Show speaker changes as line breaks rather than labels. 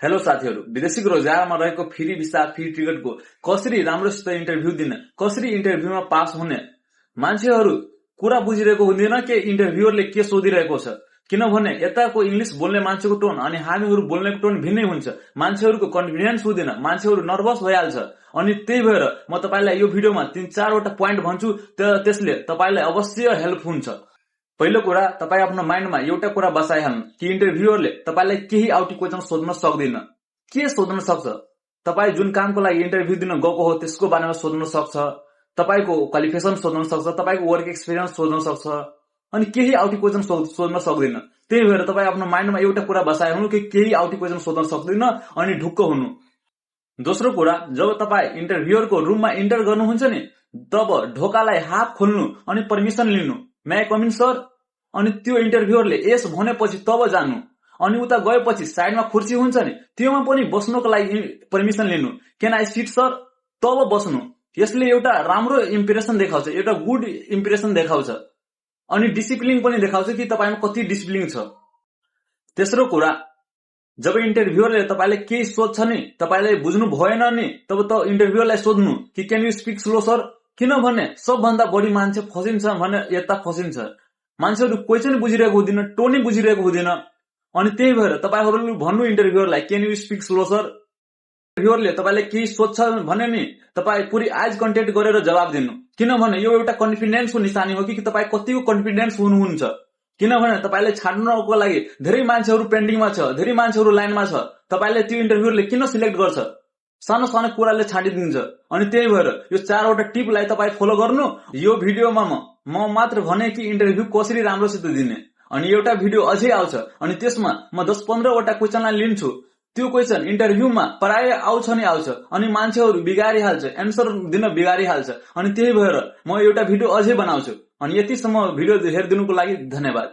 Hello साथीहरु, विदेशिक रोजगारमा रहेको फ्री भिसा फ्री टिकटको कसरी राम्रोसित इन्टरभ्यु दिन, कसरी इन्टरभ्युमा पास हुने, मान्छेहरु कुरा बुझिरहेको हुँदैन के इन्टरभ्युअरले के सोधिरहेको छ। किनभने यताको इंग्लिश बोल्ने मान्छेको टोन अनि हामीहरु बोल्नेको टोन भिन्नै हुन्छ। मान्छेहरुको कन्फिडेन्स हुँदैन, मान्छेहरु नर्भस भइहाल्छ। अनि त्यही भएर म तपाईलाई यो भिडियोमा 3-4 वटा प्वाइन्ट भन्छु, त्यसले तपाईलाई अवश्य हेल्प हुन्छ। पहिलो कुरा, तपाई आफ्नो माइन्डमा एउटा कुरा बसाइहाल्नु कि इन्टरभ्युअरले तपाईलाई केही आउटी क्वेशन सोध्न सक्दैन। के सोध्न सक्छ? तपाई जुन कामको लागि इन्टरभ्यु दिन गएको हो त्यसको बारेमा सोध्न सक्छ, तपाईको क्वालिफिकेसन सोध्न सक्छ, तपाईको वर्क एक्सपिरियन्स सोध्न सक्छ, अनि केही आउटी क्वेशन सोध्न सक्दैन। त्यही भएर तपाई आफ्नो माइन्डमा एउटा कुरा बसाइहाल्नु कि केही आउटी क्वेशन सोध्न सक्दैन अनि ढुक्क हुनु। दोस्रो कुरा, जब तपाई इन्टरभ्युअरको रुममा इन्टर गर्नुहुन्छ नि, तब ढोकालाई हाफ खोल्नु अनि परमिसन लिनु, मे आई कम इन सर। अनि त्यो इन्टरभ्युअरले यस भनेपछि तब जानु। अनि उता गएपछि साइडमा खुर्सी हुन्छ नि, त्योमा पनि बस्नको लागि परमिसन लिनु, क्यान आई सिट सर, तब बस्नु। यसले एउटा राम्रो इम्प्रेसन देखाउँछ, एउटा गुड इम्प्रेसन देखाउँछ अनि डिसिप्लिन पनि देखाउँछ कि तपाईमा कति डिसिप्लिन छ। तेस्रो कुरा, जब इन्टरभ्युअरले तपाईलाई केही सोध्छ नि, तपाईलाई बुझ्नु भएन नि, तब त इन्टरभ्युअरलाई सोध्नु कि can you speak slow sir. किनभने सबभन्दा बढी मान्छे फसिन्छ भने यता फसिन्छ। मान्छेहरु क्वेशन बुझिरहेको हुँदैन, टोनै बुझिरहेको हुँदैन। अनि त्यही भएर तपाईहरुले भन्नु इन्टरभ्युअरलाई can you speak slow sir. इन्टरभ्युअरले तपाईलाई केही सोध्छ भने नि, तपाई पुरै आइज कन्ट्याक्ट गरेर जवाब दिनु। किनभने यो एउटा कन्फिडेन्सको निशानी हो कि तपाई कतिको कन्फिडेन्स हुनुहुन्छ। किनभने तपाईलाई छाड्नको लागि धेरै मान्छेहरु पेन्डिङमा छ, धेरै मान्छेहरु लाइनमा छ। तपाईलाई त्यो इन्टरभ्युअरले किन सिलेक्ट गर्छ? सानो सानो कुराले छाडिदिन्छ। अनि त्यही भएर यो 4 वटा टिपलाई तपाई फलो गर्नु। यो भिडियोमा म मात्र भने कि इन्टरभ्यु कसरी राम्रोसित दिने। अनि एउटा भिडियो अझै आउँछ अनि त्यसमा म 10-15 वटा क्वेशनलाई लिन्छु। त्यो क्वेशन इन्टरभ्युमा प्राय आउँछ नि आउँछ अनि मान्छेहरु बिगारिहाल्छ, एन्सर दिन बिगारिहाल्छ। अनि त्यही भएर म एउटा भिडियो अझै बनाउँछु। अनि यतिसम्म भिडियो हेरिदिनुको लागि धन्यवाद।